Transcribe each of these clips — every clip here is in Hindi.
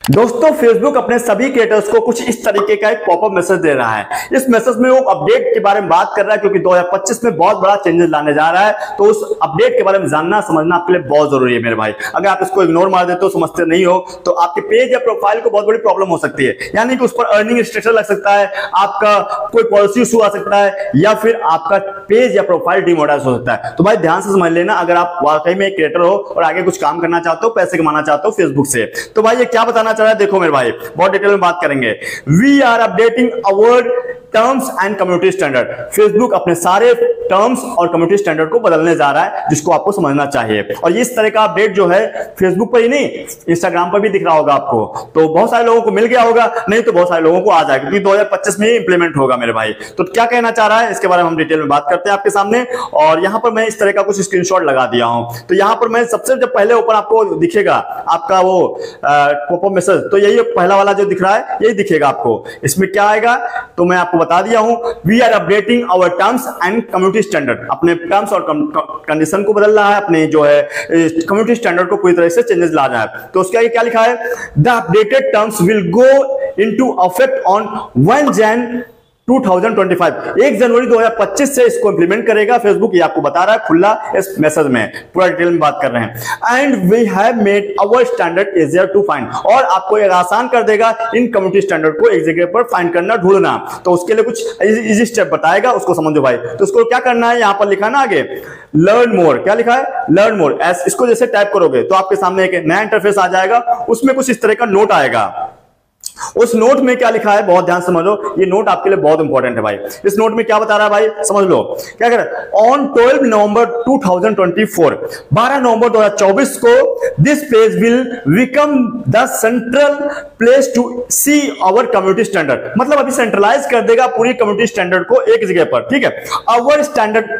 दोस्तों फेसबुक अपने सभी क्रिएटर्स को कुछ इस तरीके का एक पॉपअप मैसेज दे रहा है। इस मैसेज में वो अपडेट के बारे में बात कर रहा है क्योंकि 2025 में बहुत बड़ा चेंजेस लाने जा रहा है। तो उस अपडेट के बारे में जानना समझना आपके लिए बहुत जरूरी है मेरे भाई। अगर आप इसको इग्नोर मार देते हो, समझते नहीं हो, तो आपके पेज या प्रोफाइल को बहुत बड़ी प्रॉब्लम हो सकती है। यानी कि उस पर अर्निंग रिस्ट्रिक्शन लग सकता है, आपका कोई पॉलिसी इशू आ सकता है, या फिर आपका पेज या प्रोफाइल डिमोनेटाइज हो सकता है। तो भाई ध्यान से समझ लेना, अगर आप वाकई में एक क्रिएटर हो और आगे कुछ काम करना चाहते हो, पैसे कमाना चाहते हो फेसबुक से, तो भाई ये क्या बताना चाह रहा है देखो मेरे भाई, बहुत डिटेल में बात करेंगे। We are updating our terms and community standard. Facebook अपने सारे टर्म्स और कम्युनिटी स्टैंडर्ड को बदलने जा रहा है, जिसको आपको समझना चाहिए। और इस तरह का अपडेट जो है फेसबुक पर ही नहीं, इंस्टाग्राम पर भी दिख रहा होगा आपको। तो बहुत सारे लोगों को मिल गया होगा, नहीं तो बहुत सारे लोगों को आ जाएगा, क्योंकि 2025 में ही इंप्लीमेंट होगा मेरे भाई। तो क्या कहना चाह रहा है इसके बारे में हम डिटेल में बात करते हैं आपके सामने। और यहां पर मैं इस तरह का कुछ स्क्रीनशॉट लगा दिया हूं। तो यहां पर मैं सबसे जब पहले ऊपर आपको दिखेगा आपका वो पॉपअप मैसेज, तो यही पहला वाला जो दिख रहा है यही दिखेगा आपको। इसमें क्या आएगा तो मैं आपको बता दिया हूं, we are updating our terms and community standard. अपने टर्म्स और कंडीशन को बदल रहा है, अपने जो है कम्युनिटी स्टैंडर्ड को पूरी तरह से चेंजेस ला रहा है। तो उसके आगे क्या लिखा है, the updated terms will go into effect on 1 Jan 2025। 1 जनवरी 2025 से इसको इंप्लीमेंट करेगा फेसबुक, ये आपको बता रहा है खुला इस मैसेज में, पूरा डिटेल में बात कर रहे हैं। And we have made our standard easier to find, और आपको ये आसान कर देगा इन कम्युनिटी स्टैंडर्ड को एक जगह पर फाइंड करना, ढूंढना। तो उसके लिए कुछ इजी स्टेप बताएगा, उसको समझो भाई। तो उसको क्या करना है, यहां पर लिखा ना आगे लर्न मोर, क्या लिखा है लर्न मोर। इसको जैसे टाइप करोगे तो आपके सामने एक नया इंटरफेस आ जाएगा, उसमें कुछ इस तरह का नोट आएगा। उस नोट में क्या लिखा है बहुत ध्यान से समझो, ये नोट आपके लिए बहुत इंपॉर्टेंट है भाई। इस नोट में क्या बता रहा है भाई समझ लो, क्या कह रहा है, ऑन 12 नवंबर 2024, 12 नवंबर 2024 को this page will become the central place to see our community standard. मतलब अभी सेंट्रलाइज कर देगा पूरी कम्युनिटी स्टैंडर्ड को एक जगह पर, ठीक है। आवर स्टैंडर्ड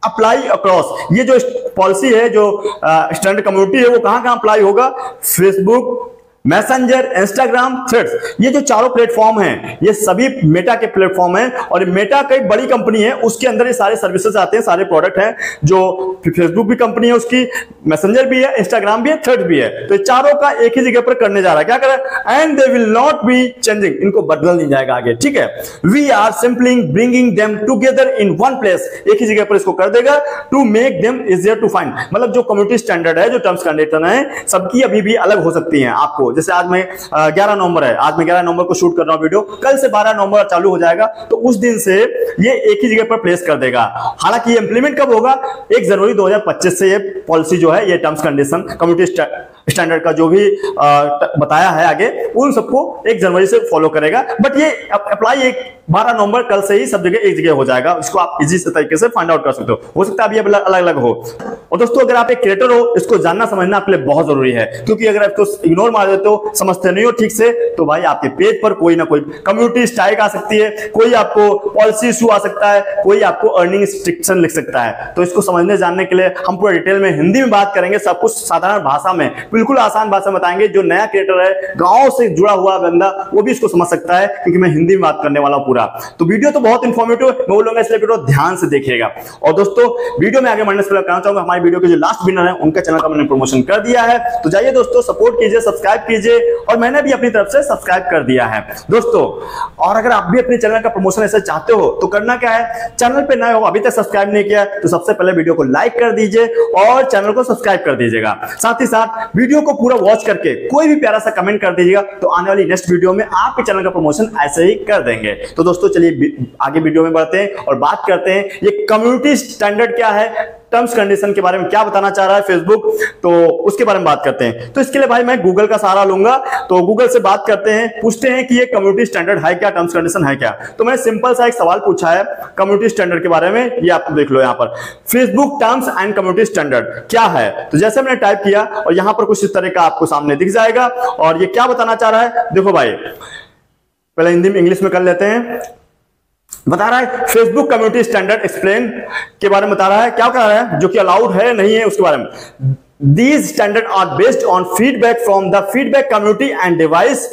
अप्लाई अक्रॉस, ये जो पॉलिसी है, जो स्टैंडर्ड कम्युनिटी है, वो कहां कहां अप्लाई होगा, फेसबुक, मैसेंजर, इंस्टाग्राम, थ्रेड्स। ये जो चारों प्लेटफॉर्म हैं, ये सभी मेटा के प्लेटफॉर्म हैं, और मेटा कई बड़ी कंपनी है, उसके अंदर ये सारे सर्विसेज आते हैं, सारे प्रोडक्ट हैं। जो फेसबुक भी कंपनी है उसकी, मैसेंजर भी है, इंस्टाग्राम भी है, थ्रेड्स भी है। तो चारों का एक ही जगह पर करने जा रहा है। क्या कर रहा है, and they will not be changing, इनको बदल नहीं जाएगा आगे, ठीक है। We are simply bringing them together in one place, एक ही जगह पर इसको कर देगा, to make them easier to find. मतलब जो कम्युनिटी स्टैंडर्ड है, जो टर्म्स कंडीशन है, सबकी अभी भी अलग हो सकती है आपको। जैसे आज मैं 11 नवंबर है, आज मैं 11 नवंबर को शूट कर रहा हूं वीडियो, कल से 12 नवंबर चालू हो जाएगा, तो उस दिन से ये एक ही जगह पर प्लेस कर देगा। हालांकि ये इंप्लीमेंट कब होगा, 1 जनवरी 2025 से ये पॉलिसी जो है, ये टर्म्स कंडीशन कम्युनिटी स्टैंडर्ड का जो भी बताया है आगे, उन सबको 1 जनवरी से फॉलो करेगा। बट ये अप्लाई 12 नवंबर कल से ही सब जगह एक जगह हो जाएगा। इसको आप इजी से तरीके से फाइंड आउट कर सकते हो सकता है अभी अलग अलग हो। और दोस्तों अगर आप एक क्रिएटर हो, इसको जानना समझना आपके लिए बहुत जरूरी है, क्योंकि अगर आप इसको इग्नोर मार देते हो, समझते नहीं हो ठीक से, तो भाई आपके पेज पर कोई ना कोई कम्युनिटी स्ट्राइक आ सकती है, कोई आपको पॉलिसी इशू आ सकता है, कोई आपको अर्निंग रिस्ट्रिक्शन लिख सकता है। तो इसको समझने जानने के लिए हम पूरा डिटेल में हिंदी में बात करेंगे, सब कुछ साधारण भाषा में, बिल्कुल आसान भाषा में बताएंगे। जो नया क्रिएटर है, गांव से जुड़ा हुआ बंदा, वो भी इसको समझ सकता है, क्योंकि मैं हिंदी में बात करने वाला हूं पूरा। तो वीडियो तो बहुत इंफॉर्मेटिव मैं बोलूंगा, इसलिए वीडियो ध्यान से देखिएगा। और दोस्तों वीडियो में आगे बढ़ने से पहले कहना चाहूंगा, हमारी वीडियो के जो लास्ट विनर है उनका चैनल का मैंने प्रमोशन कर दिया है, तो जाइए दोस्तों सपोर्ट कीजिए, सब्सक्राइब कीजिए, और मैंने भी अपनी तरफ से सब्सक्राइब कर दिया है दोस्तों। और अगर आप भी अपने चैनल का प्रमोशन ऐसे चाहते हो, तो करना क्या है, चैनल पे नए हो, अभी तक सब्सक्राइब नहीं किया, तो सबसे पहले वीडियो को लाइक कर दीजिए और चैनल को सब्सक्राइब कर दीजिएगा। साथ ही साथ वीडियो को पूरा वॉच करके कोई भी प्यारा सा कमेंट कर दीजिएगा, तो आने वाली नेक्स्ट वीडियो में आपके चैनल का प्रमोशन ऐसे ही कर देंगे। तो दोस्तों चलिए आगे वीडियो में बढ़ते हैं और बात करते हैं ये कम्युनिटी स्टैंडर्ड क्या है, टर्म्स कंडीशन के बारे में क्या बताना चाह रहा है फेसबुक, तो उसके बारे में बात करते हैं। तो इसके लिए भाई मैं गूगल का सहारा लूंगा, तो गूगल से बात करते हैं, पूछते हैं कि ये कम्युनिटी स्टैंडर्ड है क्या, टर्म्स कंडीशन है क्या। तो मैंने सिंपल सा एक सवाल पूछा है कम्युनिटी स्टैंडर्ड के बारे में, ये आप देख लो यहाँ पर, Facebook terms and community standard क्या है। तो जैसे मैंने टाइप किया और यहाँ पर कुछ इस तरह का आपको सामने दिख जाएगा, और ये क्या बताना चाह रहा है देखो भाई, पहले हिंदी में इंग्लिश में कर लेते हैं। बता रहा है फेसबुक कम्युनिटी स्टैंडर्ड एक्सप्लेन के बारे में बता रहा है, क्या कह रहा है, जो कि अलाउड है नहीं है उसके बारे में। These standards are based on feedback from the feedback community and device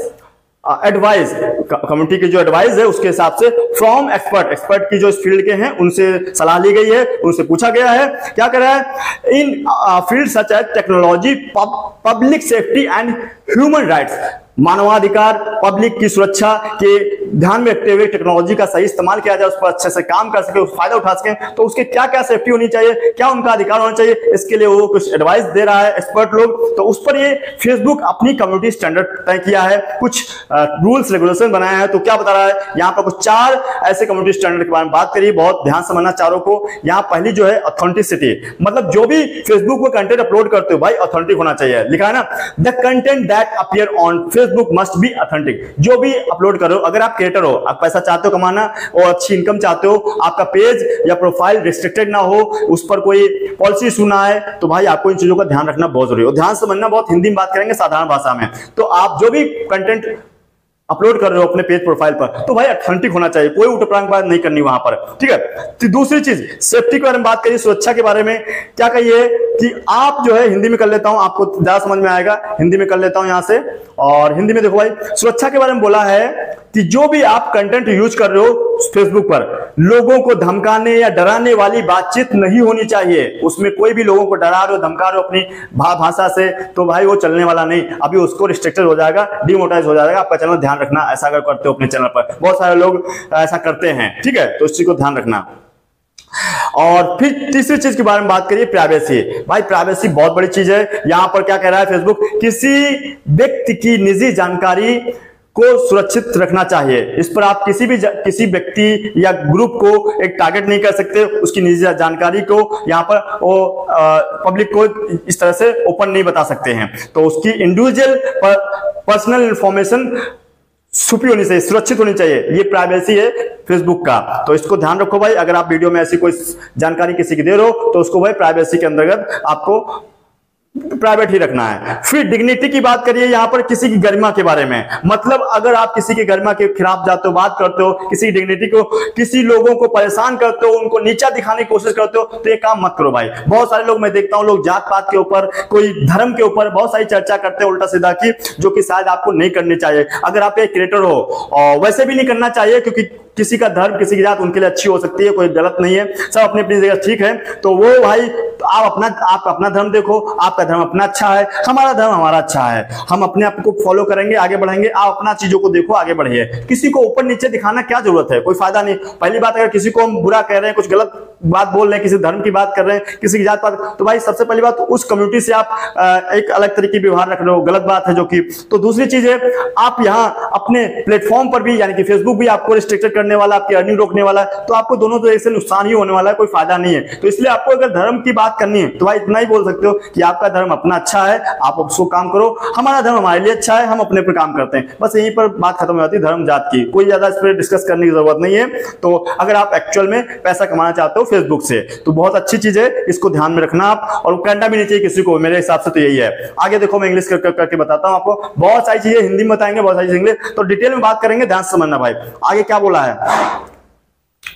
advice, community की जो एडवाइस है उसके हिसाब से, फ्रॉम एक्सपर्ट की जो इस फील्ड के हैं उनसे सलाह ली गई है, उनसे पूछा गया है। क्या कर रहा है, in field such as technology, public safety and human rights. मानवाधिकार, पब्लिक की सुरक्षा के ध्यान में रखते हुए टेक्नोलॉजी का सही इस्तेमाल किया जाए, उस पर अच्छे से काम कर सके, फायदा उठा सके, तो उसके क्या क्या सेफ्टी होनी चाहिए, क्या उनका अधिकार होना चाहिए, इसके लिए वो कुछ एडवाइस दे रहा है एक्सपर्ट लोग। तो उस पर ये फेसबुक अपनी कम्युनिटी स्टैंडर्ड तय किया है, कुछ रूल्स रेगुलेशन बनाया है। तो क्या बता रहा है यहाँ पर, कुछ 4 ऐसे कम्युनिटी स्टैंडर्ड के बारे में बात करिए, बहुत ध्यान समझना चारों को। यहाँ पहली जो है ऑथेंटिसिटी, मतलब जो भी फेसबुक पर कंटेंट अपलोड करते हो भाई ऑथेंटिक होना चाहिए। लिखा है ना, the content that appear on Facebook must be authentic. जो भी अपलोड करो, अगर आप क्रिएटर हो, आप पैसा चाहते हो कमाना और अच्छी इनकम चाहते हो, आपका पेज या प्रोफाइल रिस्ट्रिक्टेड ना हो, उस पर कोई पॉलिसी सुना है, तो भाई आपको इन चीजों का ध्यान रखना बहुत जरूरी है। ध्यान समझना, बहुत हिंदी में बात करेंगे, साधारण भाषा में। तो आप जो भी कंटेंट अपलोड कर रहे हो अपने पेज प्रोफाइल पर, तो भाई ऑथेंटिक होना चाहिए, कोई उटपटांग बात नहीं करनी वहां पर, ठीक है। तो दूसरी चीज सेफ्टी के बारे में बात करिए, सुरक्षा के बारे में क्या कहिए कि आप जो है, हिंदी में कर लेता हूं, आपको ज्यादा समझ में आएगा, हिंदी में कर लेता हूं यहां से। और हिंदी में देखो भाई, सुरक्षा के बारे में बोला है कि जो भी आप कंटेंट यूज कर रहे हो फेसबुक पर, लोगों को धमकाने या डराने वाली बातचीत नहीं होनी चाहिए। उसमें कोई भी लोगों को डरा रहे हो, धमका रहे हो अपनी भाषा से, तो भाई वो चलने वाला नहीं, अभी उसको रिस्ट्रिक्टेड हो जाएगा, डिमोनेटाइज हो जाएगा आपका चैनल। ध्यान रखना, ऐसा अगर करते हो अपने चैनल पर, बहुत सारे लोग ऐसा करते हैं, ठीक है, तो इस चीज को ध्यान रखना। और फिर तीसरी चीज के बारे में बात करिए, प्राइवेसी। भाई प्राइवेसी बहुत बड़ी चीज है। यहां पर क्या कह रहा है फेसबुक, किसी व्यक्ति की निजी जानकारी को सुरक्षित रखना चाहिए। इस पर आप किसी व्यक्ति या ग्रुप को एक टारगेट नहीं कर सकते, उसकी निजी जानकारी को यहाँ पर वो पब्लिक को इस तरह से ओपन नहीं बता सकते हैं। तो उसकी इंडिविजुअल पर्सनल इंफॉर्मेशन छुपी होनी चाहिए, सुरक्षित होनी चाहिए, ये प्राइवेसी है फेसबुक का। तो इसको ध्यान रखो भाई, अगर आप वीडियो में ऐसी कोई जानकारी किसी की दे रहे हो, तो उसको भाई प्राइवेसी के अंतर्गत आपको प्राइवेट ही रखना है। फिर डिग्निटी की बात करिए, यहां पर किसी की गरिमा के बारे में, मतलब अगर आप किसी की गरिमा के खिलाफ जाते हो, बात करते हो, किसी डिग्निटी को, किसी लोगों को परेशान करते हो, उनको नीचा दिखाने की कोशिश करते हो, तो ये काम मत करो भाई। बहुत सारे लोग मैं देखता हूं, लोग जात पात के ऊपर, कोई धर्म के ऊपर बहुत सारी चर्चा करते हैं उल्टा सीधा की, जो कि शायद आपको नहीं करनी चाहिए। अगर आप एक क्रिएटर हो, और वैसे भी नहीं करना चाहिए, क्योंकि किसी का धर्म, किसी की जात उनके लिए अच्छी हो सकती है, कोई गलत नहीं है, सब अपनी अपनी जगह ठीक है। तो वो भाई, तो आप अपना धर्म देखो, आपका धर्म अपना अच्छा है, हमारा धर्म हमारा अच्छा है, हम अपने आप को फॉलो करेंगे, आगे बढ़ेंगे। आप अपना चीजों को देखो, आगे बढ़िए। किसी को ऊपर नीचे दिखाना क्या जरूरत है, कोई फायदा नहीं। पहली बात, अगर किसी को हम बुरा कह रहे हैं, कुछ गलत बात बोल रहे हैं, किसी धर्म की बात कर रहे हैं, किसी की जात पात, तो भाई सबसे पहली बात, उस कम्युनिटी से आप एक अलग तरीके की व्यवहार रख रहे हो, गलत बात है जो कि। तो दूसरी चीज है, आप यहाँ अपने प्लेटफॉर्म पर भी, यानी कि फेसबुक भी आपको रिस्ट्रिक्टेड करने वाला, आपकी अर्निंग रोकने वाला है, तो आपको दोनों तरह से नुकसान ही होने वाला है, कोई फायदा नहीं है। तो इसलिए आपको अगर धर्म की बात करनी है, तो भाई इतना ही बोल सकते हो कि आपका धर्म अपना अच्छा है, आप उसको काम करो, हमारा धर्म हमारे लिए अच्छा है, हम अपने पर काम करते हैं। बस यहीं पर बात खत्म हो जाती है धर्म जात की, कोई ज्यादा इस पर डिस्कस करने की जरूरत नहीं है। तो अगर आप एक्चुअल में पैसा कमाना चाहते हो फेसबुक से, तो बहुत अच्छी चीज है, इसको ध्यान में रखना आप, और करना भी नहीं चाहिए किसी को, मेरे हिसाब से तो यही है। आगे देखो, मैं इंग्लिश करके बताता हूं आपको, बहुत सारी चीजें हिंदी में बताएंगे, बहुत सारी चीजें इंग्लिश, तो डिटेल में बात करेंगे, ध्यान से समझना भाई। आगे क्या बोला है,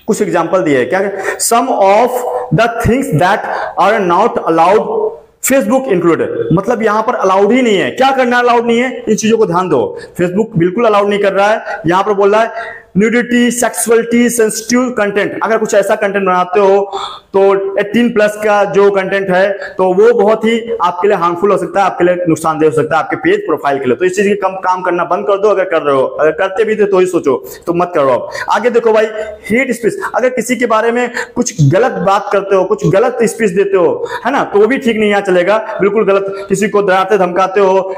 कुछ एग्जांपल दिए, क्या some of the things that are not allowed Facebook included, मतलब यहां पर अलाउड ही नहीं है। क्या करना अलाउड नहीं है, इन चीजों को ध्यान दो। फेसबुक बिल्कुल अलाउड नहीं कर रहा है। यहां पर बोल रहा है न्यूडिटी, सेक्सुअलिटी, सेंसिटिव कंटेंट। अगर कुछ ऐसा कंटेंट बनाते हो तो 18+ का जो कंटेंट है, तो वो बहुत ही आपके लिए हार्मफुल हो सकता है, आपके लिए नुकसानदेह हो सकता है, आपके पेज प्रोफाइल के लिए। तो इस चीज की कम काम करना बंद कर दो, अगर कर रहे हो। अगर करते भी थे तो ही सोचो, तो मत करो अब। आगे देखो भाई, हेट स्पीच, अगर किसी के बारे में कुछ गलत बात करते हो, कुछ गलत स्पीच देते हो, है ना, तो वो भी ठीक नहीं यहाँ चलेगा, बिल्कुल गलत। किसी को डराते धमकाते हो,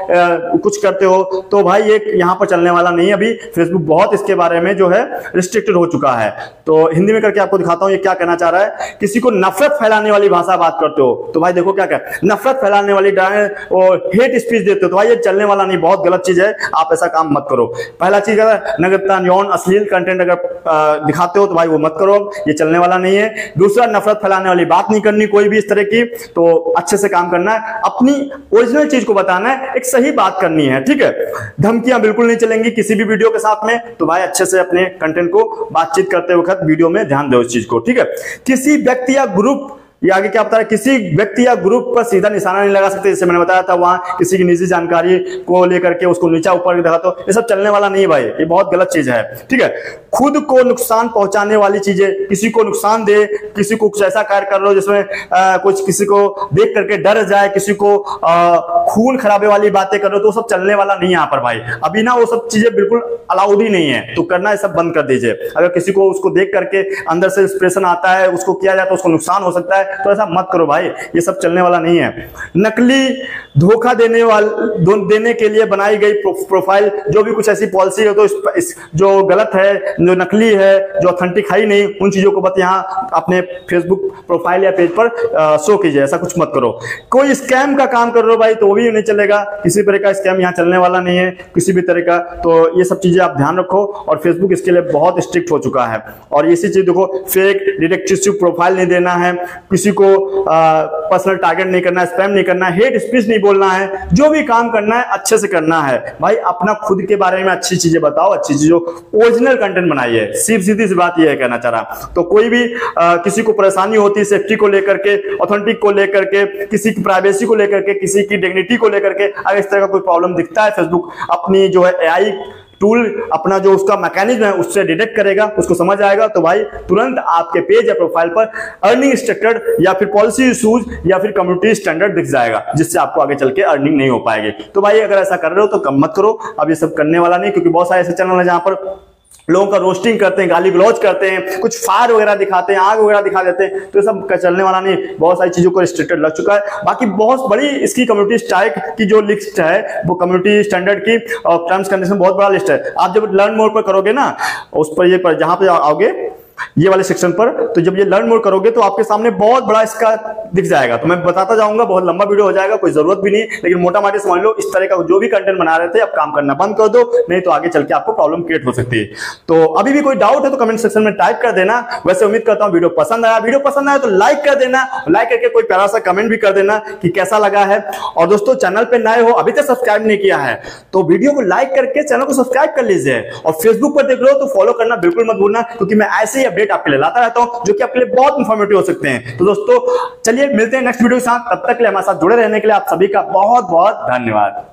कुछ करते हो, तो भाई ये यहाँ पर चलने वाला नहीं है। अभी फेसबुक बहुत इसके बारे में जो है रिस्ट्रिक्टेड हो चुका है। तो हिंदी में करके आपको दिखाता हूं ये क्या कहना चाह रहा है। किसी को नफरत फैलाने वाली भाषा बात करते हो, तो भाई देखो क्या कहते, नफरत फैलाने वाली और हेट स्पीच देते हो, तो भाई ये चलने वाला नहीं, बहुत गलत चीज है, आप ऐसा काम मत करो। पहला चीज, अगर नग्नता, यौन, अश्लील कंटेंट अगर दिखाते हो, तो भाई वो मत करो, ये चलने वाला नहीं है। दूसरा, नफरत फैलाने वाली बात नहीं करनी कोई भी इस तरह की, तो अच्छे से काम करना है, अपनी ओरिजिनल चीज को बताना है, एक सही बात करनी है, ठीक है। धमकियां बिल्कुल नहीं चलेंगी किसी भी वीडियो के साथ में, तो भाई अच्छे से अपने कंटेंट को बातचीत करते वक्त वीडियो में ध्यान दो इस चीज को, ठीक है। किसी व्यक्ति या ग्रुप ये आगे क्या बता रहा है, किसी व्यक्ति या ग्रुप पर सीधा निशाना नहीं लगा सकते, जैसे मैंने बताया था वहां किसी की निजी जानकारी को लेकर के उसको नीचा ऊपर दिखा, तो ये सब चलने वाला नहीं भाई, ये बहुत गलत चीज है। ठीक है, खुद को नुकसान पहुंचाने वाली चीजें, किसी को नुकसान दे, किसी को कुछ ऐसा कार्य कर लो जिसमें कुछ किसी को देख करके डर जाए, किसी को खून खराबे वाली बातें कर लो, तो सब चलने वाला नहीं है यहाँ पर भाई। अभी ना वो सब चीजें बिल्कुल अलाउड ही नहीं है, तो करना है सब बंद कर दीजिए। अगर किसी को उसको देख करके अंदर से इंस्पिरेशन आता है, उसको किया जाए तो उसको नुकसान हो सकता है, तो ऐसा मत करो भाई, ये सब चलने वाला नहीं है। नकली धोखा देने के लिए बनाई गई प्रोफाइल, जो भी कुछ ऐसी पॉलिसी है तो जो गलत है, जो नकली है, जो ऑथेंटिक है ही नहीं, उन चीजों को बस यहाँ अपने फेसबुक प्रोफाइल या पेज पर शो कीजिए, ऐसा कुछ मत करो। कोई स्कैम का काम कर रहे हो भाई तो वो भी नहीं चलेगा, किसी तरह का स्कैम यहाँ चलने वाला नहीं है किसी भी तरह का, तो ये सब चीजें आप ध्यान रखो। और फेसबुक इसके लिए बहुत स्ट्रिक्ट हो चुका है। और इसी चीज देखो, फेक डिटेक्टिव प्रोफाइल नहीं देना है, किसी को पर्सनल टारगेट नहीं करना है, स्पैम नहीं करना है, हेट स्पीच नहीं बोलना है, जो भी काम करना है अच्छे से करना है भाई। अपना खुद के बारे में अच्छी चीजें बताओ, अच्छी चीजों ओरिजिनल कंटेंट बनाइए, सिर्फ सीधी सी बात यह है कहना चाह रहा। तो कोई भी किसी को परेशानी होती है सेफ्टी को लेकर के, ऑथेंटिक को लेकर के, किसी की प्राइवेसी को लेकर के, किसी की डिग्निटी को लेकर के, अगर इस तरह का कोई प्रॉब्लम दिखता है, फेसबुक अपनी जो है एआई टूल, अपना जो उसका मैकेनिज्म है उससे डिटेक्ट करेगा, उसको समझ आएगा, तो भाई तुरंत आपके पेज या प्रोफाइल पर अर्निंग स्ट्रक्चर्ड या फिर पॉलिसी इशूज या फिर कम्युनिटी स्टैंडर्ड दिख जाएगा, जिससे आपको आगे चल के अर्निंग नहीं हो पाएगी। तो भाई अगर ऐसा कर रहे हो तो कम मत करो, अब ये सब करने वाला नहीं, क्योंकि बहुत सारे ऐसे चैनल है जहां पर लोगों का रोस्टिंग करते हैं, गाली गलौज करते हैं, कुछ फायर वगैरह दिखाते हैं, आग वगैरह दिखा देते हैं, तो ये सब चलने वाला नहीं। बहुत सारी चीजों को रिस्ट्रिक्टेड लग चुका है। बाकी बहुत बड़ी इसकी कम्युनिटी स्ट्राइक की जो लिस्ट है, वो कम्युनिटी स्टैंडर्ड की और टर्म्स कंडीशन बहुत बड़ा लिस्ट है। आप जब लर्न मोर पर करोगे ना, उस पर ये पर जहां पे आओगे ये वाले सेक्शन पर, तो जब ये लर्न मोर करोगे तो आपके सामने बहुत बड़ा इसका दिख जाएगा। तो मैं बताता जाऊंगा, बहुत लंबा वीडियो हो जाएगा, कोई जरूरत भी नहीं, लेकिन मोटा माटी समझ लो, इस तरह का जो भी कंटेंट बना रहे थे अब काम करना बंद कर दो, नहीं तो आगे चल के आपको प्रॉब्लम क्रिएट हो सकती है। तो अभी भी कोई डाउट है तो कमेंट सेक्शन में टाइप कर देना। वैसे उम्मीद करता हूं वीडियो पसंद आया तो लाइक कर देना, लाइक करके कोई प्यारा सा कमेंट भी कर देना कि कैसा लगा है। और दोस्तों चैनल पे नए हो, अभी तक सब्सक्राइब नहीं किया है, तो वीडियो को लाइक करके चैनल को सब्सक्राइब कर लीजिए। और फेसबुक पर देख रहे हो तो फॉलो करना बिल्कुल मत भूलना, क्योंकि मैं ऐसे ही अपडेट आपके लिए लाता रहता हूं जो कि आपके लिए बहुत इंफॉर्मेटिव हो सकते हैं। तो दोस्तों चलिए मिलते हैं नेक्स्ट वीडियो के साथ, तब तक के लिए हमारे साथ जुड़े रहने के लिए आप सभी का बहुत बहुत धन्यवाद।